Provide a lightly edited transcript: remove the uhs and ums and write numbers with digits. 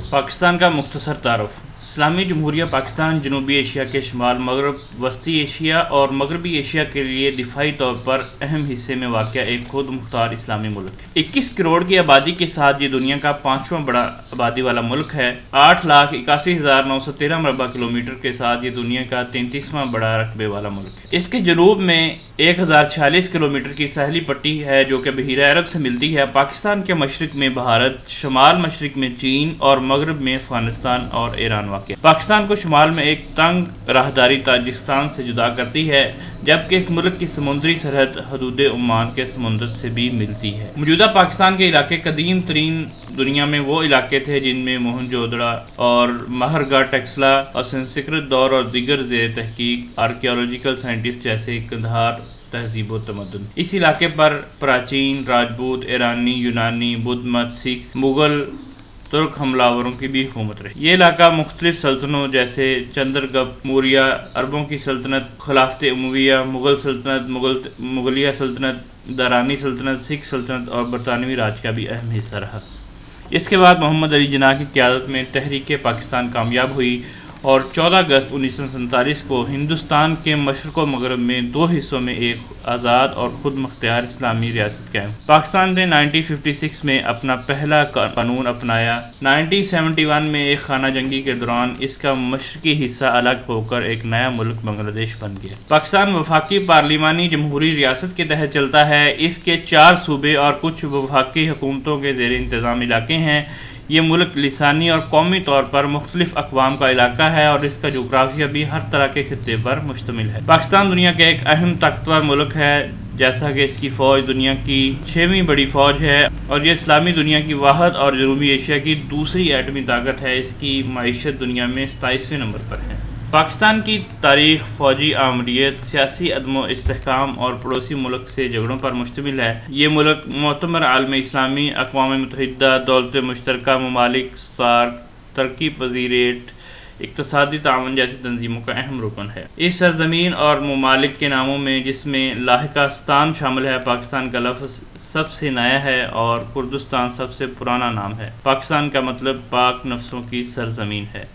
پاکستان کا مختصر تعارف۔ اسلامی جمہوریہ پاکستان جنوبی ایشیا کے شمال مغرب، وسطی ایشیا اور مغربی ایشیا کے لیے دفاعی طور پر اہم حصے میں واقع ایک خود مختار اسلامی ملک ہے۔ 21 کروڑ کی آبادی کے ساتھ یہ دنیا کا 5واں بڑا آبادی والا ملک ہے۔ 8,81,913 مربع کلومیٹر کے ساتھ یہ دنیا کا 33واں بڑا رقبے والا ملک ہے۔ اس کے جنوب میں 1046 کلومیٹر کی ساحلی پٹی ہے جو کہ بحیرہ عرب سے ملتی ہے۔ پاکستان کے مشرق میں بھارت، شمال مشرق میں چین اور مغرب میں افغانستان اور ایران واقع ہے۔ پاکستان کو شمال میں ایک تنگ راہداری تاجکستان سے جدا کرتی ہے، جبکہ اس ملک کی سمندری سرحد حدود عمان کے سمندر سے بھی ملتی ہے۔ موجودہ پاکستان کے علاقے قدیم ترین دنیا میں وہ علاقے تھے جن میں موہنجو دڑو اور مہرگڑھ ٹیکسلا اور سنسکرت دور اور دیگر زیر تحقیق آرکیالوجیکل سائنٹسٹ جیسے قندھار تہذیب و تمدن۔ اس علاقے پر پراچین، راجپوت، ایرانی، یونانی، بدھ مت، سکھ، مغل، ترک حملہ آوروں کی بھی حکومت رہی۔ یہ علاقہ مختلف سلطنتوں جیسے چندرگپت موریہ، عربوں کی سلطنت، خلافت امویہ، مغل سلطنت، مغلیہ سلطنت، درانی سلطنت، سکھ سلطنت اور برطانوی راج کا بھی اہم حصہ رہا۔ اس کے بعد محمد علی جناح کی قیادت میں تحریک پاکستان کامیاب ہوئی اور 14 اگست 1947 کو ہندوستان کے مشرق و مغرب میں 2 حصوں میں ایک آزاد اور خود مختار اسلامی ریاست قائم۔ پاکستان نے 1956 میں اپنا پہلا قانون اپنایا۔ 1971 میں ایک خانہ جنگی کے دوران اس کا مشرقی حصہ الگ ہو کر ایک نیا ملک بنگلہ دیش بن گیا۔ پاکستان وفاقی پارلیمانی جمہوری ریاست کے تحت چلتا ہے۔ اس کے 4 صوبے اور کچھ وفاقی حکومتوں کے زیر انتظام علاقے ہیں۔ یہ ملک لسانی اور قومی طور پر مختلف اقوام کا علاقہ ہے اور اس کا جغرافیہ بھی ہر طرح کے خطے پر مشتمل ہے۔ پاکستان دنیا کا ایک اہم طاقتور ملک ہے، جیسا کہ اس کی فوج دنیا کی 6ویں بڑی فوج ہے اور یہ اسلامی دنیا کی واحد اور جنوبی ایشیا کی دوسری ایٹمی طاقت ہے۔ اس کی معیشت دنیا میں 27ویں نمبر پر ہے۔ پاکستان کی تاریخ فوجی آمریت، سیاسی عدم و استحکام اور پڑوسی ملک سے جھگڑوں پر مشتمل ہے۔ یہ ملک معتبر عالم اسلامی، اقوام متحدہ، دولت مشترکہ ممالک، سارک، ترقی پذیر اقتصادی تعاون جیسی تنظیموں کا اہم رکن ہے۔ اس سرزمین اور ممالک کے ناموں میں، جس میں لاحقستان شامل ہے، پاکستان کا لفظ سب سے نیا ہے اور کردستان سب سے پرانا نام ہے۔ پاکستان کا مطلب پاک نفسوں کی سرزمین ہے۔